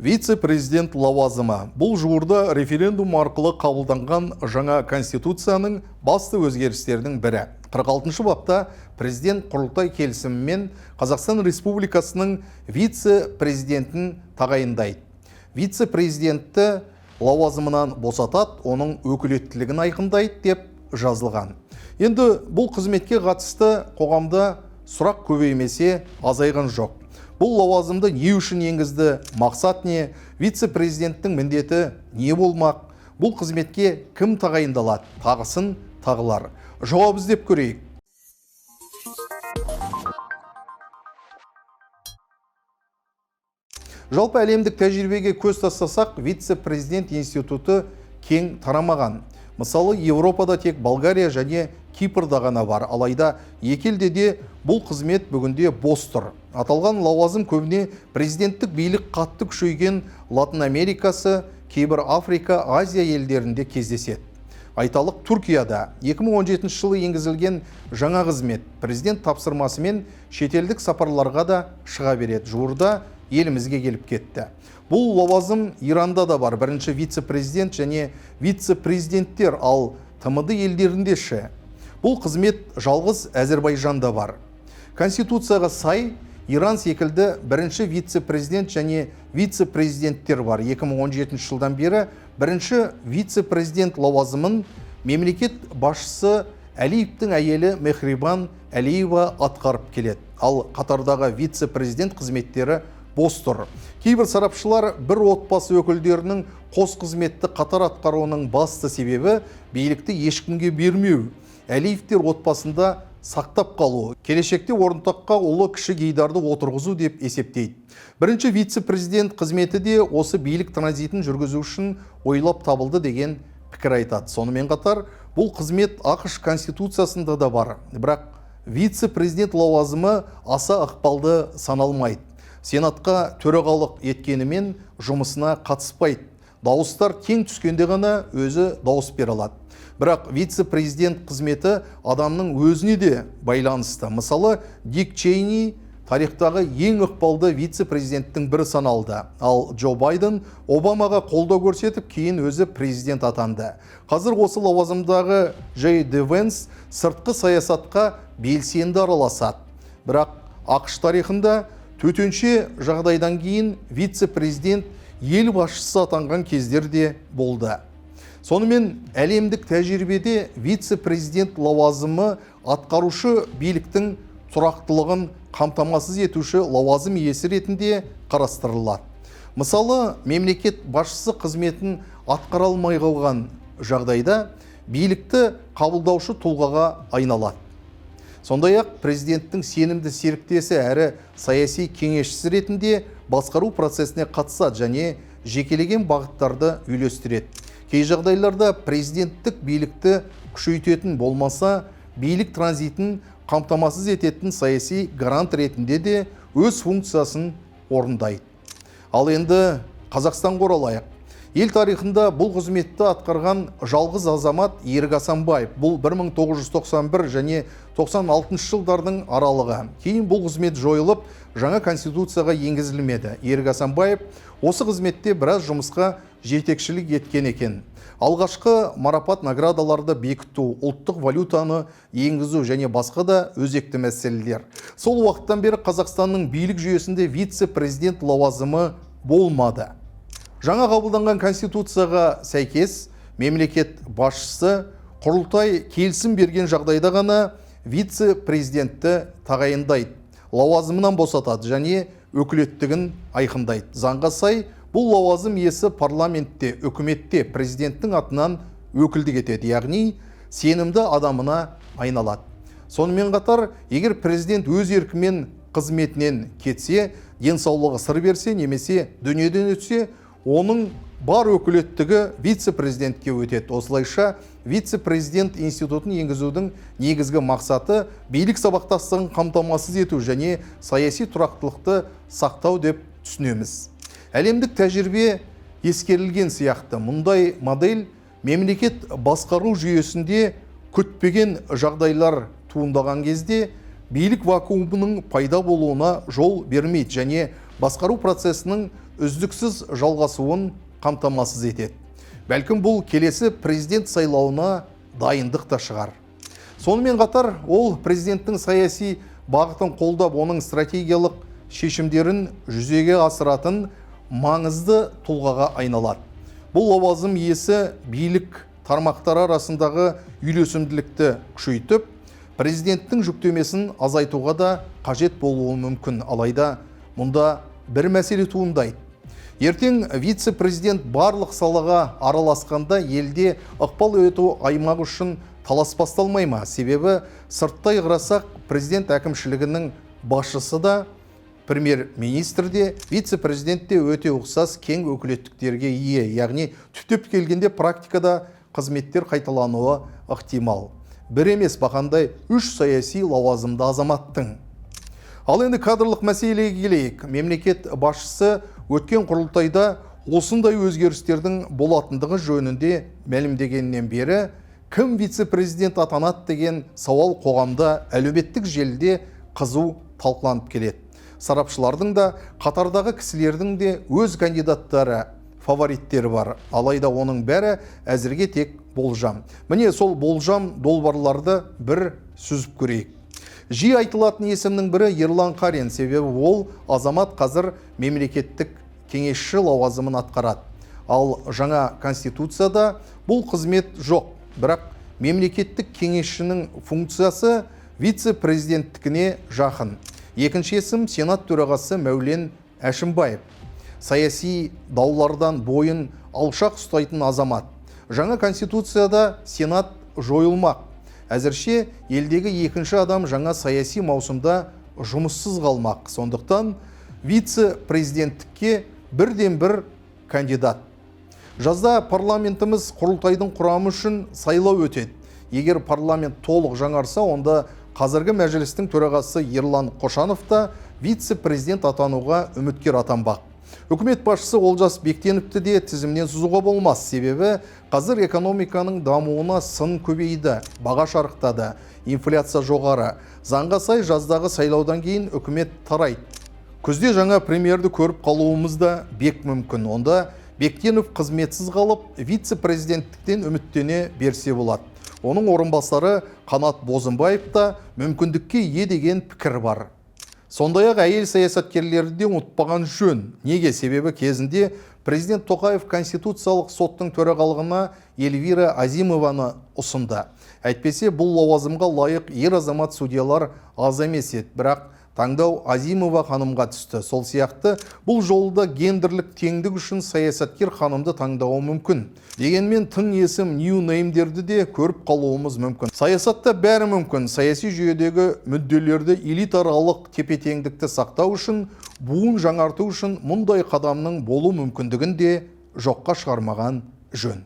Вице-президент лауазымы. Бұл жуырда референдум арқылы қабылданған жаңа конституцияның басты өзгерістердің бірі. 46-шы бапта президент құрылтай келісімімен Қазақстан Республикасының вице-президентін тағайындайды. Вице-президентті лауазымынан босатады, оның өкілеттілігін айқындайды деп жазылған. Енді бұл қызметке қатысты қоғамда сұрақ көбеймесе азайған жоқ. Бұл лауазымды не үшін енгізді, мақсат не, вице-президенттің міндеті не болмақ, бұл қызметке кім тағайындалады, тағысын тағылар. Жауап іздеп көрейік. Жалпы әлемдік тәжірибеге көз тастасақ, вице-президент институты кең тарамаған. Мысалы, Еуропада тек Болгария және Кипрда ғана бар, алайда екі елде де бұл қызмет бүгінде бос тұр. Аталған лауазым көбіне президенттік билік қатты күшейген Латын Америкасы, кейбір Африка, Азия елдерінде кездеседі. Айталық, Түркияда 2017 жылы енгізілген жаңа қызмет президент тапсырмасымен шетелдік сапарларға да шыға береді. Жуырда елімізге келіп кетті. Бұл лауазым Иранда да бар, бірінші вице-президент және вице-президенттер, ал ТМД елдерінде ше. Бұл қызмет жалғыз Әзербайжанда бар. Конституцияға сай, Иран секілді бірінші вице-президент және вице-президенттер бар. 2017 жылдан бері бірінші вице-президент лауазымын мемлекет басшысы Әлиевтің әйелі Мехрибан Әлиева атқарып келеді. Ал қатардағы вице-президент қызметтері бос тұр. Кейбір сарапшылар бір отбасы өкілдерінің қос қызметті қатар атқаруының басты себебі билікті ешкімге бермеу, Әлиевтер отбасында сақтап қалу, келешекте орынтаққа ұлы кіші гейдарды отырғызу деп есептейді. Бірінші вице-президент қызметі де осы билік транзитін жүргізу үшін ойлап табылды деген пікір айтады. Сонымен қатар, бұл қызмет ақш конституциясында да бар, бірақ вице-президент лауазымы аса ықпалды саналмайды. Сенатқа төрағалық еткенімен жұмысына қатыспайды. Дауыстар тең түскенде ғана өзі дауыс бере алады. Бірақ вице-президент қызметі адамның өзіне де байланысты. Мысалы, Дик Чейни тарихтағы ең ықпалды вице-президенттің бірі саналды. Ал Джо Байден Обамаға қолдау көрсетіп, кейін өзі президент атанды. Қазір осы лауазымдағы Джей Ди Венс сыртқы саясатқа белсенді араласады. Бірақ ақш тарихында төтенше жағдайдан кейін вице-президент ел басшысы атанған кездер де болды. Сонымен әлемдік тәжірибеде вице-президент лауазымы атқарушы биліктің тұрақтылығын қамтамасыз етуші лауазым иесі ретінде қарастырылады. Мысалы, мемлекет басшысы қызметін атқара алмай қалған жағдайда билікті қабылдаушы тұлғаға айналады. Сондай-ақ президенттің сенімді серіктесі әрі саяси кеңесшісі ретінде басқару процесіне қатысады және жекелеген бағыттарды үйлестіреді. Кей жағдайларда президенттік билікті күшейтетін болмаса, билік транзитін қамтамасыз ететін саяси гарант ретінде де өз функциясын орындайды. Ал енді Қазақстанға оралайық. Ел тарихында бұл қызметті атқарған жалғыз азамат Ерік Асанбаев. Бұл 1991 және 96 жылдардың аралығы. Кейін бұл қызмет жойылып, жаңа конституцияға енгізілмеді. Ерік Асанбаев осы қызметте біраз жұмысқа жетекшілік еткен екен. Алғашқы марапат наградаларды бекіту, ұлттық валютаны енгізу және басқа да өзекті мәселелер. Сол уақыттан бері Қазақстанның билік жүйесінде вице-президент лауазымы болмады. Жаңа қабылданған конституцияға сәйкес мемлекет басшысы құрылтай келісім берген жағдайда ғана вице-президентті тағайындайды, лауазымынан босатады және өкілеттігін айқындайды. Заңға сай, бұл лауазым иесі парламентте, үкіметте президенттің атынан өкілдік етеді, яғни сенімді адамына айналады. Сонымен қатар, егер президент өз еркімен қызметінен кетсе, денсаулығы сыр берсе, немесе дүниеден өтсе, оның бар өкілеттігі вице-президентке өтеді. Осылайша, вице-президент институтын енгізудің негізгі мақсаты билік сабақтастығын қамтамасыз ету және саяси тұрақтылықты сақтау деп түсінеміз. Әлемдік тәжірибе ескерілген сияқты. Мұндай модель мемлекет басқару жүйесінде күтпеген жағдайлар туындаған кезде билік вакуумының пайда болуына жол бермейді және басқару процесінің үздіксіз жалғасуын қамтамасыз етеді. Бәлкім бұл келесі президент сайлауына дайындық та шығар. Сонымен қатар ол президенттің саяси бағытын қолдап, оның стратегиялық шешімдерін жүзеге асыратын маңызды тұлғаға айналады. Бұл лауазым иесі билік тармақтары арасындағы үйлесімділікті күшейтіп, президенттің жүктемесін азайтуға да қажет болуы мүмкін. Алайда мұнда бір мәселе туындайды. Ертең вице-президент барлық салаға араласқанда елде ықпал ету аймағы үшін талас басталмай ма? Себебі сырттай қарасақ, президент әкімшілігінің басшысы да, премьер-министр де, вице-президент те өте ұқсас кең өкілеттіктерге ие. Яғни түптеп келгенде практикада қызметтер қайталануы ықтимал. Бір емес бақандай 3 саяси лауазымды азаматтың. Ал енді кадрлық мәселеге келейік. Мемлекет басшысы өткен құрылтайда осындай өзгерістердің болатындығы жөнінде мәлімдегеннен бері кім вице-президент атанады деген сауал қоғамда әлеуметтік желіде қызу талқыланып келеді. Сарапшылардың да, қатардағы кісілердің де өз кандидаттары, фавориттері бар. Алайда оның бәрі әзірге тек болжам. Міне сол болжам долбарларды бір сүзіп көрейік. Жиі айтылатын есімнің бірі Ерлан Қарин, себебі ол азамат қазір мемлекеттік кеңесші лауазымын атқарады. Ал жаңа конституцияда бұл қызмет жоқ. Бірақ мемлекеттік кеңесшінің функциясы вице-президенттікіне жақын. Екінші есім Сенат төрағасы Мәулен Әшімбаев. Саяси даулардан бойын алшақ ұстайтын азамат. Жаңа конституцияда Сенат жойылмақ. Әзірше елдегі екінші адам жаңа саяси маусымда жұмыссыз қалмақ. Сондықтан вице-президенттікке бірден бір кандидат. Жазда парламентіміз құрылтайдың құрамы үшін сайлау өтеді. Егер парламент толық жаңарса, онда қазіргі мәжілістің төрағасы Ерлан Қошанов та вице-президент атануға үміткер атанбақ. Үкімет басшысы Олжас Бектеновті де тізімнен сызуға болмас. Себебі қазір экономиканың дамуына сын көбейді, баға шарықтады, инфляция жоғары. Заңға сай жаздағы сайлаудан кейін үкімет тарайды. Күзде жаңа премьерді көріп қалуымыз да бек мүмкін. Онда Бектенов қызметсіз қалып, вице-президенттіктен үміттене берсе болады. Оның орынбасары Қанат Бозымбаев та мүмкіндікке ие деген пікір бар. Сондай-ақ әйел саясаткерлерді де ұмытпаған жөн. Неге? Себебі кезінде президент Тоқаев Конституциялық соттың төрағалығына Эльвира Азимованы ұсынды. Әйтпесе бұл лауазымға лайық ер азамат судьялар аз емес еді, бірақ таңдау Азимова ханымға түсті. Сол сияқты бұл жолда гендерлік теңдік үшін саясаткер ханымды таңдауы мүмкін. Дегенмен тың есім new name-дерді де көріп қалуымыз мүмкін. Саясатта бәрі мүмкін. Саяси жүйедегі мүдделерді элитаралық тепе-теңдікті сақтау үшін, буын жаңарту үшін мұндай қадамның болу мүмкіндігін де жоққа шығармаған жөн.